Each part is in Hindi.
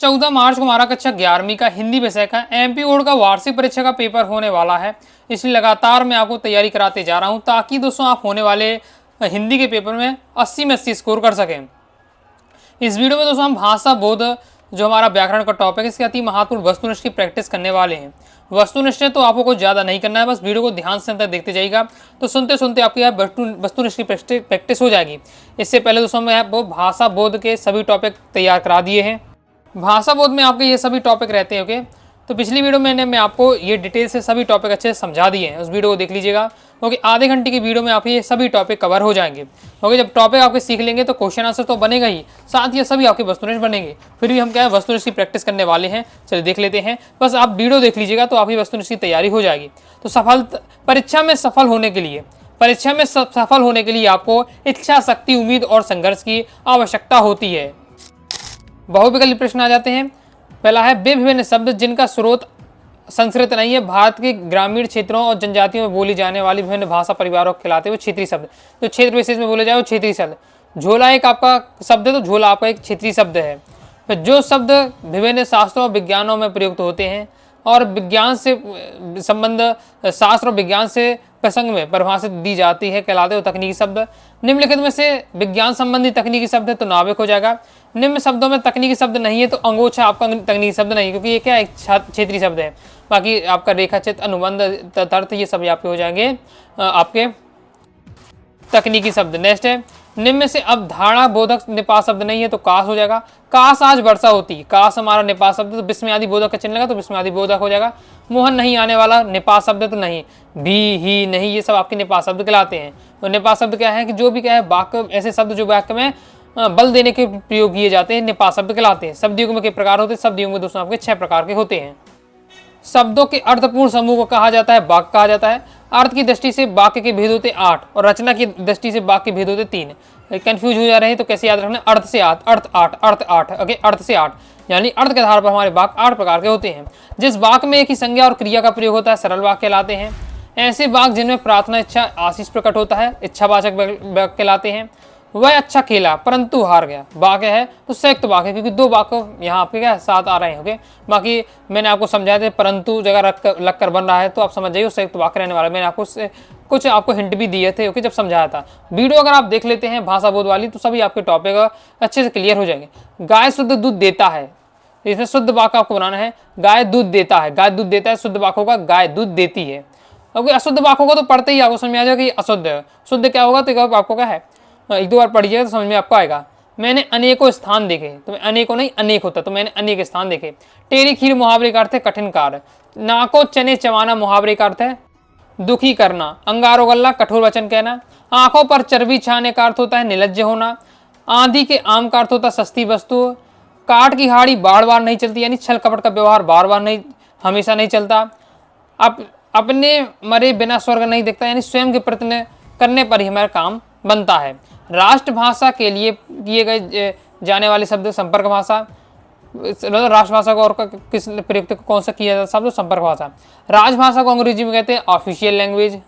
14 मार्च को हमारा कक्षा 11वीं का हिंदी विषय का एमपी बोर्ड का वार्षिक परीक्षा का पेपर होने वाला है। इसलिए लगातार मैं आपको तैयारी कराते जा रहा हूं ताकि दोस्तों आप होने वाले हिंदी के पेपर में 80 में 80 स्कोर कर सकें। इस वीडियो में दोस्तों हम भाषा बोध जो हमारा व्याकरण का टॉपिक है इसके अति महत्वपूर्ण वस्तुनिष्ठ की प्रैक्टिस करने वाले हैं। वस्तुनिष्ठ तो आपको कुछ ज़्यादा नहीं करना है, बस वीडियो को ध्यान से अंत तक देखते जाइएगा तो सुनते सुनते आपकी यहाँ वस्तुनिष्ठ की प्रैक्टिस हो जाएगी। इससे पहले दोस्तों मैं आपको भाषा बोध के सभी टॉपिक तैयार करा दिए हैं। भाषा बोध में आपके ये सभी टॉपिक रहते हैं। ओके, तो पिछली वीडियो में मैं आपको ये डिटेल से सभी टॉपिक अच्छे से समझा दिए हैं, उस वीडियो को देख लीजिएगा क्योंकि आधे घंटे की वीडियो में आपके ये सभी टॉपिक कवर हो जाएंगे। ओके, जब टॉपिक आपके सीख लेंगे तो क्वेश्चन आंसर तो बनेगा ही, साथ ही सभी आपके वस्तुनिष्ठ बनेंगे। फिर भी हम क्या है वस्तुनिष्ठ की प्रैक्टिस करने वाले हैं। चलिए देख लेते हैं, बस आप वीडियो देख लीजिएगा तो आपकी वस्तुनिष्ठ की तैयारी हो जाएगी। तो परीक्षा में सफल होने के लिए आपको इच्छा शक्ति, उम्मीद और संघर्ष की आवश्यकता होती है। बहुविकल्पी प्रश्न आ जाते हैं। पहला है वे विभिन्न शब्द जिनका स्रोत संस्कृत नहीं है भारत के ग्रामीण क्षेत्रों और जनजातियों में बोली जाने वाली विभिन्न भाषा परिवारों को खिलाते हुए क्षेत्रीय शब्द। तो क्षेत्र विशेष में बोले जाए वो क्षेत्रीय शब्द। झोला एक आपका शब्द है, तो झोला आपका एक क्षेत्रीय शब्द है। तो जो शब्द विभिन्न शास्त्रों और विज्ञानों में प्रयुक्त होते हैं और विज्ञान से संबंध शास्त्र और विज्ञान से प्रसंग में परिभाषित दी जाती है कहलाते हो तकनीकी शब्द। निम्नलिखित में से विज्ञान संबंधी तकनीकी शब्द है तो नाविक हो जाएगा। निम्न शब्दों में तकनीकी शब्द नहीं है तो अंगोछा आपका तकनीकी शब्द नहीं, क्योंकि ये क्या एक क्षेत्रीय शब्द है। बाकी आपका रेखा चित्र, अनुबंध, तदर्थ ये सभी आपके हो जाएंगे आपके तकनीकी शब्द। नेक्स्ट है निम्न में से अवधारणा बोधक निपात शब्द नहीं है तो काश हो जाएगा। काश आज वर्षा होती, काश हमारा निपात शब्द तो विस्मयादि बोधक का चिन्ह लगा तो विस्मयादि बोधक हो जाएगा। मोहन नहीं आने वाला निपात शब्द तो नहीं, भी, ही, नहीं ये सब आपके निपात शब्द कहलाते हैं। तो निपात शब्द क्या है कि जो भी क्या है वाक्य, ऐसे शब्द जो वाक्य में बल देने के प्रयोग किए जाते हैं निपात शब्द कहलाते हैं। शब्द युग्म के प्रकार होते हैं, शब्द युग्म दोस्तों आपके 6 प्रकार के होते हैं। शब्दों के अर्थपूर्ण समूह को कहा जाता है वाक्य कहा जाता है। अर्थ की दृष्टि से वाक्य के भेद होते 8 और रचना की दृष्टि से वाक्य के भेद होते 3। कंफ्यूज हो जा रहे हैं तो कैसे याद रखना, अर्थ से 8, अर्थ 8 ओके, अर्थ से 8 यानी अर्थ के आधार पर हमारे वाक्य 8 प्रकार के होते हैं। जिस वाक्य में एक ही संज्ञा और क्रिया का प्रयोग होता है सरल वाक्य कहलाते हैं। ऐसे वाक्य जिनमें प्रार्थना, इच्छा, आशीष प्रकट होता है इच्छावाचक वाक्य कहलाते हैं। वह अच्छा खेला परंतु हार गया वाक्य है तो संयुक्त वाक्य, क्योंकि 2 वाक्य यहाँ आपके क्या साथ आ रहे हैं। ओके, बाकी मैंने आपको समझाया था परंतु जगह लग कर बन रहा है तो आप समझ जाइए संयुक्त वाक्य रहने वाला। मैंने आपको कुछ हिंट भी दिए थे ओके जब समझाया था। वीडियो अगर आप देख लेते हैं भाषा बोध वाली तो सभी आपके टॉपिक अच्छे से क्लियर हो जाएंगे। गाय शुद्ध दूध देता है, इसमें शुद्ध वाक्य आपको बनाना है। गाय दूध देता है, गाय दूध देता है शुद्ध वाक्य होगा गाय दूध देती है। ओके, अशुद्ध वाक्य होगा तो पढ़ते ही आपको समझ में आ जाएगा कि अशुद्ध है। शुद्ध क्या होगा तो आपको क्या है, एक 2 बार पढ़िएगा तो समझ में आपको आएगा। मैंने अनेकों स्थान देखे, तो अनेकों नहीं अनेक होता, तो मैंने अनेक स्थान देखे। टेढ़ी खीर मुहावरे का अर्थ है कठिन कार्य। नाको चने चबाना मुहावरे का अर्थ है दुखी करना। अंगारो गल्ला कठोर वचन कहना। आंखों पर चर्बी छाने का अर्थ होता है निर्लज्ज होना। आंधी के आम का अर्थ होता है सस्ती वस्तु। काट की हाड़ी बार बार नहीं चलती, यानी छल कपट का व्यवहार बार बार नहीं, हमेशा नहीं चलता। अपने मरे बिना स्वर्ग नहीं दिखता, यानी स्वयं के प्रयत्न करने पर ही हमारा काम बनता है। राष्ट्रभाषा के लिए किए गए जाने वाले शब्द संपर्क भाषा। राष्ट्रभाषा को और किस प्रयुक्त कौन सा किया जाता शब्द संपर्क भाषा। राजभाषा को अंग्रेजी में कहते हैं ऑफिशियल लैंग्वेज।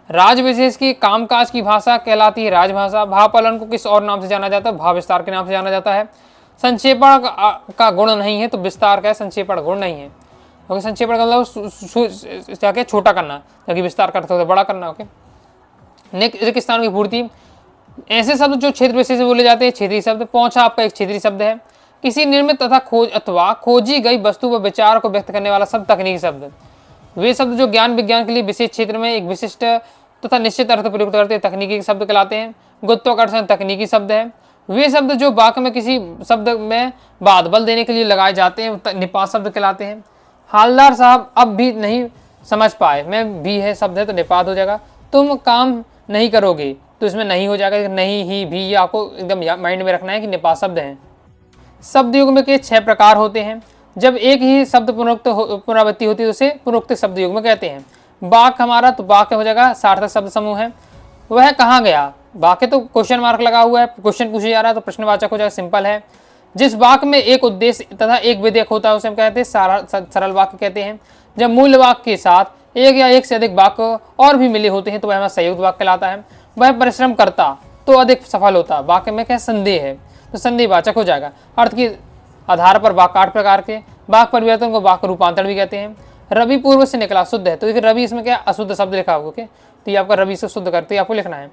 राज विशेष की कामकाज की भाषा कहलाती है राजभाषा। भावपालन को किस और नाम से जाना जाता है, भाव विस्तार के नाम से जाना जाता है। संक्षेपण का गुण नहीं है तो विस्तार का है, संक्षेपण गुण नहीं है। ओके, संक्षेपण का मतलब क्या छोटा करना, जबकि विस्तार का अर्थ बड़ा करना। ओके, रिक्त स्थान की पूर्ति। ऐसे शब्द जो क्षेत्र विशेष में बोले जाते हैं क्षेत्रीय शब्द। पहुंचा आपका एक क्षेत्रीय शब्द है। किसी निर्मित तथा खोज अथवा खोजी गई वस्तु व विचार को व्यक्त करने वाला शब्द तकनीकी शब्द। वे शब्द जो ज्ञान विज्ञान के लिए विशेष क्षेत्र में एक विशिष्ट तथा निश्चित अर्थ प्रयुक्त करते हैं तकनीकी शब्द कहलाते हैं। गुरुत्वाकर्षण तकनीकी शब्द है। वे शब्द जो वाक्य में किसी शब्द में बाद बल देने के लिए लगाए जाते हैं निपात शब्द कहलाते हैं। हालदार साहब अब भी नहीं समझ पाए, मैं भी है शब्द है तो निपात हो जाएगा। तुम काम नहीं करोगे तो इसमें नहीं हो जाएगा, नहीं ही भी, ये आपको एकदम माइंड में रखना है कि निपात शब्द हैं। शब्द युग्म के 6 प्रकार होते हैं। जब एक ही शब्द पुनरावृत्ति होती है तो उसे पुनरुक्त शब्द युग्म कहते हैं। वाक्य हमारा तो वाक्य हो जाएगा सार्थक शब्द समूह है। वह कहाँ गया, वाक्य तो क्वेश्चन मार्क लगा हुआ है, क्वेश्चन पूछा जा रहा है तो प्रश्नवाचक हो जाएगा, सिंपल है। जिस वाक्य में एक उद्देश्य तथा एक विधेयक होता है उसे हम कहते हैं सरल वाक्य कहते हैं। जब मूल वाक्य के साथ एक या एक से अधिक वाक्य और भी मिले होते हैं तो वह हमारा संयुक्त वाक्य कहलाता है। वह परिश्रम करता तो अधिक सफल होता, वाक्य में क्या संदेह है तो संदेहवाचक हो जाएगा। अर्थ की आधार पर वाक्य 8 प्रकार के। वाक्य परिवर्तन को वाक्य रूपांतरण भी कहते हैं। रवि पूर्व से निकला शुद्ध है, तो देखिए रवि इसमें क्या अशुद्ध शब्द लिखा होगा, ओके, तो ये आपका रवि से शुद्ध करते आपको लिखना है।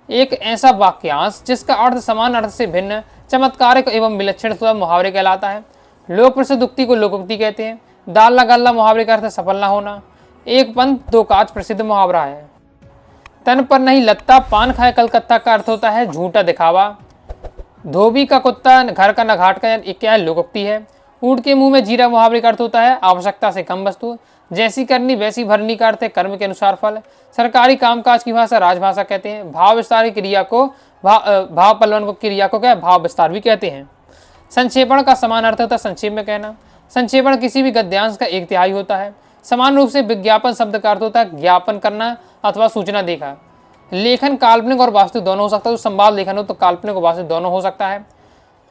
एक ऐसा वाक्यांश जिसका अर्थ समान अर्थ से भिन्न, चमत्कारिक एवं विलक्षण मुहावरे कहलाता है। लोक प्रसिद्ध उक्ति को लोकोक्ति कहते हैं। दाल गल्ला मुहावरे का अर्थ सफल न होना। एक पंथ दो काज प्रसिद्ध मुहावरा है। तन पर नहीं लत्ता पान खाए कलकत्ता का अर्थ होता है झूठा दिखावा। धोबी का कुत्ता घर का न घाट का एक क्या है लोकोक्ति है। ऊंट के मुंह में जीरा मुहावरे का अर्थ होता है आवश्यकता से कम वस्तु। जैसी करनी वैसी भरनी का अर्थ है कर्म के अनुसार फल। सरकारी कामकाज की भाषा राजभाषा कहते हैं। भाव विस्तार की क्रिया को भाव पलवन को क्रिया को क्या भाव विस्तार भी कहते हैं। संक्षेपण का समान अर्थ होता है संक्षेप में कहना। संक्षेपण किसी भी गद्यांश का 1/3 होता है। समान रूप से विज्ञापन शब्द का अर्थ होता है ज्ञापन करना अथवा सूचना देखा। लेखन काल्पनिक और वास्तविक दोनों हो सकता है, तो संवाद लेखन हो तो काल्पनिक और वास्तविक दोनों हो सकता है।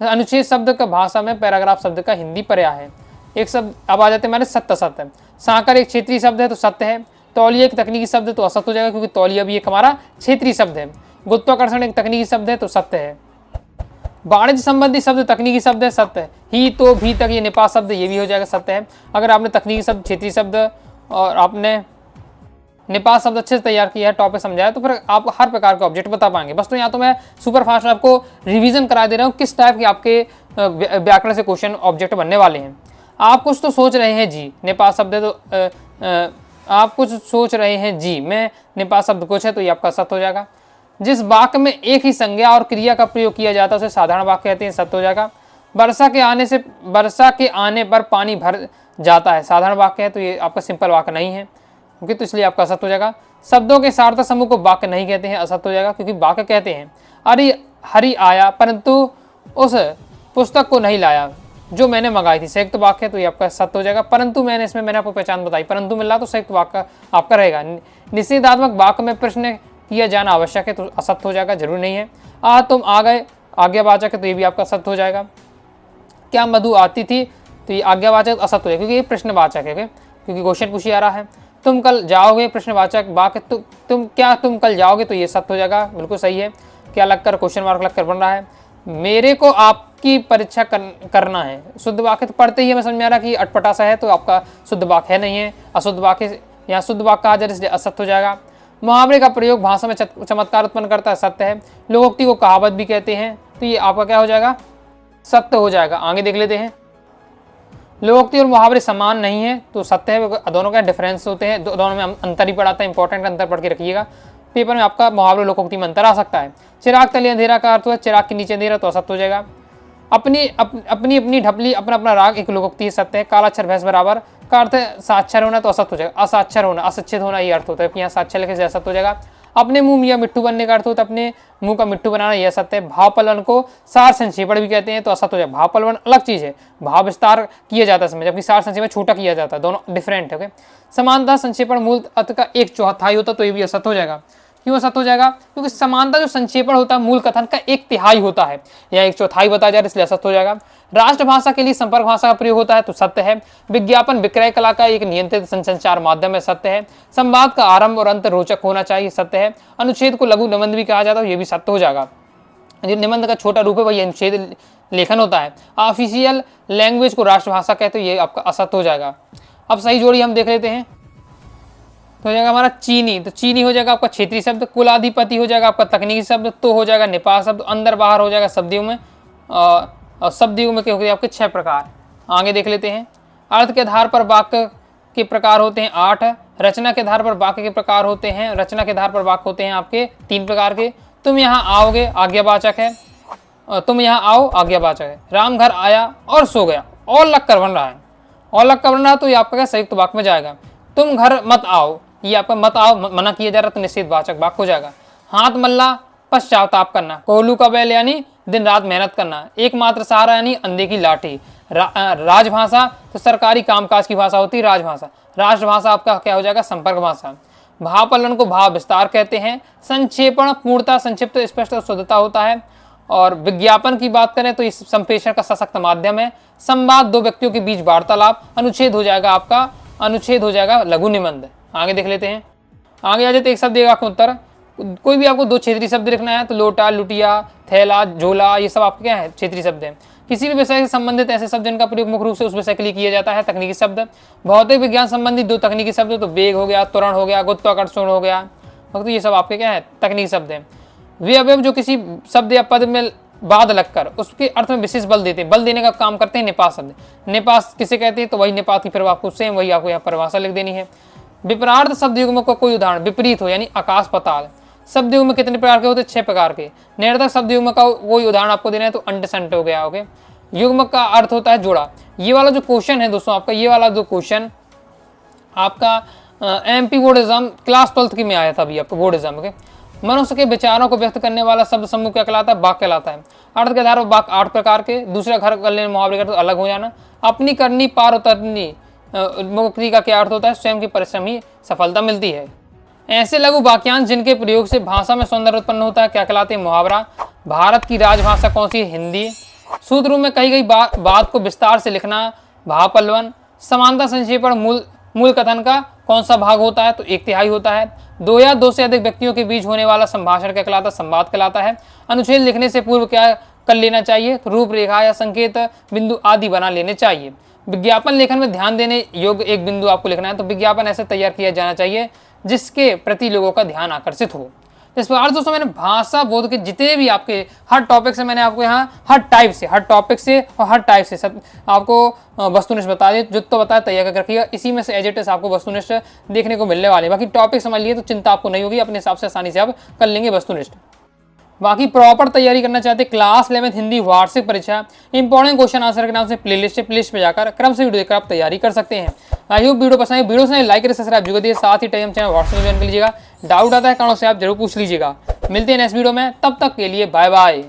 अनुच्छेद शब्द का भाषा में पैराग्राफ शब्द का हिंदी पर्याय है। एक शब्द अब आ जाते हैं हमारे सत्य सत्य। साकर एक क्षेत्रीय शब्द है तो सत्य है। तौलिया एक तकनीकी शब्द है तो असत्य हो जाएगा, क्योंकि तौलिया भी एक हमारा क्षेत्रीय शब्द है। गुरुत्वाकर्षण एक तकनीकी शब्द है तो सत्य है। वाणिज्य संबंधी शब्द तकनीकी शब्द है, सत्य है। ही तो भी तक ये निपात शब्द ये भी हो जाएगा, सत्य है। अगर आपने तकनीकी शब्द क्षेत्रीय शब्द और आपने निपात शब्द अच्छे से तैयार किया है, टॉपिक समझाया, तो फिर आप हर प्रकार के ऑब्जेक्ट बता पाएंगे। बस तो यहाँ तो मैं सुपर फास्ट आपको रिवीजन करा दे रहा हूँ किस टाइप के आपके व्याकरण से क्वेश्चन ऑब्जेक्ट बनने वाले हैं। आप कुछ तो सोच रहे हैं जी निपात शब्द है तो आप कुछ सोच रहे हैं जी मैं निपात शब्द कुछ है, तो ये आपका सत्य हो जाएगा। जिस वाक्य में एक ही संज्ञा और क्रिया का प्रयोग किया जाता है उसे साधारण वाक्य कहते हैं, सत्य हो जाएगा। वर्षा के आने पर पानी भर जाता है, साधारण वाक्य है, तो ये आपका सिंपल वाक्य नहीं है, क्योंकि तो इसलिए आपका असत्य हो जाएगा। शब्दों के सार्थक समूह को वाक्य नहीं कहते हैं, असत्य हो जाएगा, क्योंकि वाक्य कहते हैं। अरे हरि आया परंतु उस पुस्तक को नहीं लाया जो मैंने मंगाई थी, संयुक्त वाक्य है, तो ये आपका सत्य हो जाएगा। परंतु मैंने आपको पहचान बताई, परंतु मिल रहा तो संयुक्त वाक्य आपका रहेगा। निषेधात्मक वाक्य में प्रश्न किया जाना आवश्यक है, तो असत्य हो जाएगा, जरूरी नहीं है। तुम आ गए आज्ञावाचक है, तो ये भी आपका सत्य हो जाएगा। क्या मधु आती थी, तो ये आज्ञावाचक असत्य हो जाएगा, क्योंकि ये प्रश्नवाचक है, क्योंकि क्वेश्चन पूछा जा रहा है। तुम कल जाओगे प्रश्नवाचक वाक्य, तुम कल जाओगे, तो ये सत्य हो जाएगा, बिल्कुल सही है। क्या लगकर क्वेश्चन मार्क लगकर बन रहा है। मेरे को आपकी परीक्षा करना है, शुद्ध वाक्य तो पढ़ते ही हमें समझ में आ रहा कि अटपटा सा है, तो आपका शुद्ध वाक्य है नहीं है, अशुद्ध वाक्य यहाँ शुद्ध वाक्य कहा जाए, इसलिए असत्य हो जाएगा। मुहावरे का प्रयोग भाषा में चमत्कार उत्पन्न करता है, सत्य है। लोकोक्ति को कहावत भी कहते हैं, तो ये आपका क्या हो जाएगा, सत्य हो जाएगा। आगे देख लेते हैं। लोकोक्ति और मुहावरे समान नहीं है, तो सत्य है, दोनों का डिफरेंस होते हैं, दोनों में अंतर ही पढ़ाता है, इंपॉर्टेंट अंतर पढ़ के रखिएगा। पेपर में आपका मुहावरे लोकोक्ति में अंतर आ सकता है। चिराग तले अंधेरा का अर्थ है चिराग के नीचे अंधेरा, तो असत्य हो जाएगा। अपनी ढपली अपना अपना राग एक लोकोक्ति सत्य है। काला अक्षर भैंस बराबर का अर्थ है साक्षर होना, तो असत्य हो जाएगा। असाक्षर होना, अशिक्षित होना ये अर्थ होता है, यहाँ साक्षर लिखे से असत्य हो जाएगा। अपने मुंह या मिट्टू बनने का अर्थ होता है अपने मुंह का मिट्टू बनाना, यह सत्य है। भाव पलवन को सार संक्षेपण भी कहते हैं, तो असत्य हो जाएगा। भाव पलवन अलग चीज है, भाव विस्तार किया जाता है इसमें, जबकि सार संक्षेपण छोटा किया जाता है, दोनों डिफरेंट है। ओके, समानता संक्षेपण मूल अर्थ का 1/4 होता, तो ये भी असत्य हो जाएगा। क्यों असत्य हो जाएगा, क्योंकि समानता जो संक्षेपण होता है मूल कथन का 1/3 होता है, या 1/4 बताया जा रहा है, इसलिए असत्य हो जाएगा। राष्ट्रभाषा के लिए संपर्क भाषा का प्रयोग होता है, तो सत्य है। विज्ञापन विक्रय कला का एक नियंत्रित संचार माध्यम है, सत्य है। संवाद का आरंभ और अंत रोचक होना चाहिए, सत्य है। अनुच्छेद को लघु निबंध भी कहा जाता है, ये भी सत्य हो जाएगा। जो निबंध का छोटा रूप है वही अनुच्छेद लेखन होता है। ऑफिशियल लैंग्वेज को राष्ट्रभाषा कहते हैं, ये आपका असत्य हो जाएगा। अब सही जोड़ी हम देख लेते हैं, तो हो जाएगा हमारा चीनी, तो चीनी हो जाएगा आपका क्षेत्रीय शब्द। कुलाधिपति हो जाएगा आपका तकनीकी शब्द। तो हो जाएगा निपात शब्द। अंदर बाहर हो जाएगा शब्दियों में, और शब्दियों में क्या हो गया आपके 6 प्रकार। आगे देख लेते हैं। अर्थ के आधार पर वाक्य के प्रकार होते हैं 8। रचना के आधार पर वाक्य के प्रकार होते हैं, रचना के आधार पर वाक्य होते हैं आपके 3 प्रकार के। तुम यहाँ आओगे आज्ञावाचक है, तुम यहाँ आओ आज्ञावाचक है। राम घर आया और सो गया, और लग कर बन रहा है, और लग कर बन रहा है, तो ये आपका संयुक्त वाक्य में जाएगा। तुम घर मत आओ, ये आपका मत आओ मना किया जा रहा है, तो निषेध वाचक वाक्य हो जाएगा। हाथ मल्ला पश्चाताप करना। कोहलू का बैल यानी दिन रात मेहनत करना। एकमात्र सहारा यानी अंधे की लाठी। राजभाषा तो सरकारी कामकाज की भाषा होती है राजभाषा। राष्ट्रभाषा आपका क्या हो जाएगा, संपर्क भाषा। भाव पलवन को भाव विस्तार कहते हैं। संक्षेपण पूर्णता, संक्षिप्त, स्पष्ट और शुद्धता होता है। और विज्ञापन की बात करें तो इस संप्रेषण का सशक्त माध्यम है। संवाद 2 व्यक्तियों के बीच वार्तालाप। अनुच्छेद हो जाएगा आपका, अनुच्छेद हो जाएगा लघु निबंध। आगे देख लेते हैं। आगे आ जाते एक शब्द देगा आपको उत्तर। कोई भी आपको 2 क्षेत्रीय शब्द लिखना है, तो लोटा, लुटिया, थैला, झोला, ये सब आपके क्या है क्षेत्रीय शब्द हैं। किसी भी विषय से संबंधित ऐसे शब्द जिनका प्रयोग मुख्य रूप से उस विषय के लिए किया जाता है, तकनीकी शब्द। भौतिक विज्ञान संबंधित 2 तकनीकी शब्द, तो वेग हो गया, त्वरण हो गया, गुरुत्वाकर्षण हो गया, तो ये सब आपके क्या है, तकनीकी शब्द हैं। वे अवयव जो किसी शब्द या पद में बाद लगकर उसके अर्थ में विशेष बल देते हैं, बल देने का काम करते हैं निपात शब्द। निपात किसे कहते हैं, तो वही निपात की फिर आपको सेम वही आपको यहाँ परिभाषा लिख देनी है। विपरार्थ शब्द युग्म का कोई उदाहरण, विपरीत हो यानी आकाश पाताल। शब्द युग्म कितने प्रकार के होते हैं, 6 प्रकार के। निरर्थक शब्द युग्म का कोई उदाहरण आपको देना है, तो अंट संट हो गया। ओके, युग्म का अर्थ होता है जोड़ा। ये वाला जो क्वेश्चन है दोस्तों आपका, ये वाला जो क्वेश्चन आपका MP board exam class 12th की में आया था अभी आपको बोर्ड एग्जाम के। मनुष्य के विचारों को व्यक्त करने वाला शब्द समूह क्या कहलाता है, वाक्य कहलाता है। अर्थ के आधार पर वाक्य 8 प्रकार के। दूसरा, घर कर लेने मुहावरे का तो अलग हो जाना। अपनी करनी पार उतरनी, मुक्ति का क्या अर्थ होता है, स्वयं की परिश्रम ही सफलता मिलती है। ऐसे लघु वाक्यांश जिनके प्रयोग से भाषा में सौंदर्य उत्पन्न होता है क्या कहलाते हैं, मुहावरा। भारत की राजभाषा कौन सी है, हिंदी। सूत्र रूप में कही गई बात को विस्तार से लिखना, भावपल्वन। समानता संक्षेपण मूल कथन का कौन सा भाग होता है, तो 1/3 होता है। 2 या 2 से अधिक व्यक्तियों के बीच होने वाला संभाषण क्या कहलाता है, संवाद कहलाता है। अनुच्छेद लिखने से पूर्व क्या कर लेना चाहिए, तो रूपरेखा या संकेत बिंदु आदि बना लेने चाहिए। विज्ञापन लेखन में ध्यान देने योग्य एक बिंदु आपको लिखना है, तो विज्ञापन ऐसे तैयार किया जाना चाहिए जिसके प्रति लोगों का ध्यान आकर्षित हो। इस प्रकार दोस्तों मैंने भाषा बोध के जितने भी आपके हर टॉपिक से मैंने आपको यहाँ हर टॉपिक से और हर टाइप से सब आपको वस्तुनिष्ठ बता दिए, जो तो बताया तैयार करके रखिएगा। इसी में से एज इट इज आपको वस्तुनिष्ठ देखने को मिलने वाले। बाकी टॉपिक समझ लिए तो चिंता आपको नहीं होगी, अपने हिसाब से आसानी से आप कर लेंगे वस्तुनिष्ठ। बाकी प्रॉपर तैयारी करना चाहते हैं क्लास 11th हिंदी वार्षिक परीक्षा इंपॉर्टेंट क्वेश्चन आंसर के नाम से प्लेलिस्ट पे जाकर क्रम से वीडियो देखकर आप तैयारी कर सकते हैं। आई होप वीडियो पसंद है, वीडियो से लाइक करें, सब्सक्राइब जरूर करिए, साथ ही टाइम चैनल व्हाट्सएप ज्वाइन कर लीजिएगा। डाउट आता है कारणों से आप जरूर पूछ लीजिएगा। मिलते हैं नेक्स्ट वीडियो में, तब तक के लिए बाय बाय।